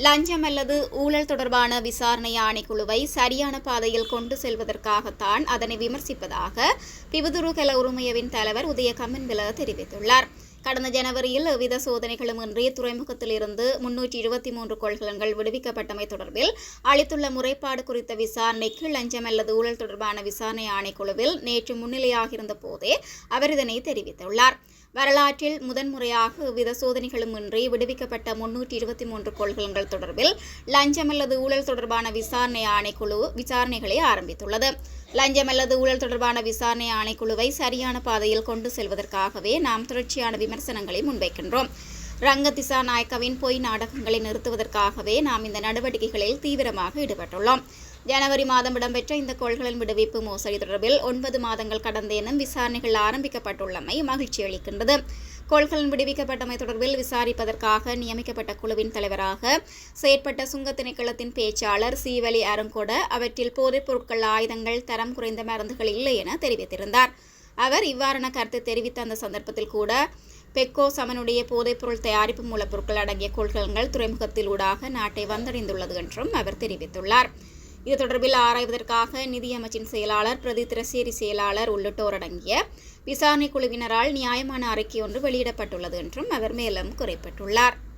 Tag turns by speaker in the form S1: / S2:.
S1: லஞ்சம் அல்லது ஊழல் தொடர்பான விசாரணை ஆணைக்குழுவை சரியான பாதையில் கொண்டு செல்வதற்காகத்தான் அதனை விமர்சிப்பதாக பிபுதுரு கல உரிமையவின் தலைவர் உதய கம்மன்பில தெரிவித்துள்ளார். கடந்த ஜனவரியில் எவ்வித சோதனைகளும் இன்றி துறைமுகத்திலிருந்து 323 கொள்கலன்கள் விடுவிக்கப்பட்டமை தொடர்பில் அளித்துள்ள முறைப்பாடு குறித்த விசாரணைக்கு லஞ்சம் அல்லது ஊழல் தொடர்பான விசாரணை ஆணைக்குழுவில் நேற்று முன்னிலையாகியிருந்த போதே அவர் இதனை தெரிவித்துள்ளார். வரலாற்றில் முதன்முறையாக எவ்வித சோதனைகளும் இன்றி விடுவிக்கப்பட்ட 323 கொள்கலன்கள் தொடர்பில் லஞ்சம் அல்லது ஊழல் தொடர்பான விசாரணை ஆணைக்குழு விசாரணைகளை ஆரம்பித்துள்ளது. லஞ்சம் அல்லது ஊழல் தொடர்பான விசாரணை ஆணைக்குழுவை சரியான பாதையில் கொண்டு செல்வதற்காகவே நாம் தொடர்ச்சியான விமர்சனங்களை முன்வைக்கின்றோம். ரங்க திசாநாயக்கவின் பொய் நாடகங்களை நிறுத்துவதற்காகவே நாம் இந்த நடவடிக்கைகளில் தீவிரமாக ஈடுபட்டுள்ளோம். ஜனவரி மாதம் இடம்பெற்ற இந்த கொள்கலன் விடுவிப்பு மோசடி தொடர்பில் 9 மாதங்கள் கடந்த எனும் விசாரணைகள் ஆரம்பிக்கப்பட்டுள்ளமை மகிழ்ச்சி அளிக்கின்றது. கொள்கலன் விடுவிக்கப்பட்டமை தொடர்பில் விசாரிப்பதற்காக நியமிக்கப்பட்ட குழுவின் தலைவராக செயற்பட்ட சுங்க திணைக்களத்தின் பேச்சாளர் சீவலி அருங்கொட அவற்றில் போதைப் பொருட்கள், ஆயுதங்கள், தரம் குறைந்த மருந்துகள் இல்லை என தெரிவித்திருந்தார். அவர் இவ்வாறான கருத்து தெரிவித்த அந்த சந்தர்ப்பத்தில் கூட பெக்கோ சமனுடைய போதைப்பொருள் தயாரிப்பு மூலப்பொருட்கள் அடங்கிய கொள்கலன்கள் துறைமுகத்தில் ஊடாக நாட்டை வந்தடைந்துள்ளது என்றும் அவர் தெரிவித்துள்ளார். இது தொடர்பில் ஆராய்வதற்காக நிதியமைச்சின் செயலாளர், பிரதி திரசேரி செயலாளர் உள்ளிட்டோர் அடங்கிய விசாரணை குழுவினரால் நியாயமான அறிக்கை ஒன்று வெளியிடப்பட்டுள்ளது என்றும் அவர் மேலும் குறிப்பிட்டுள்ளார்.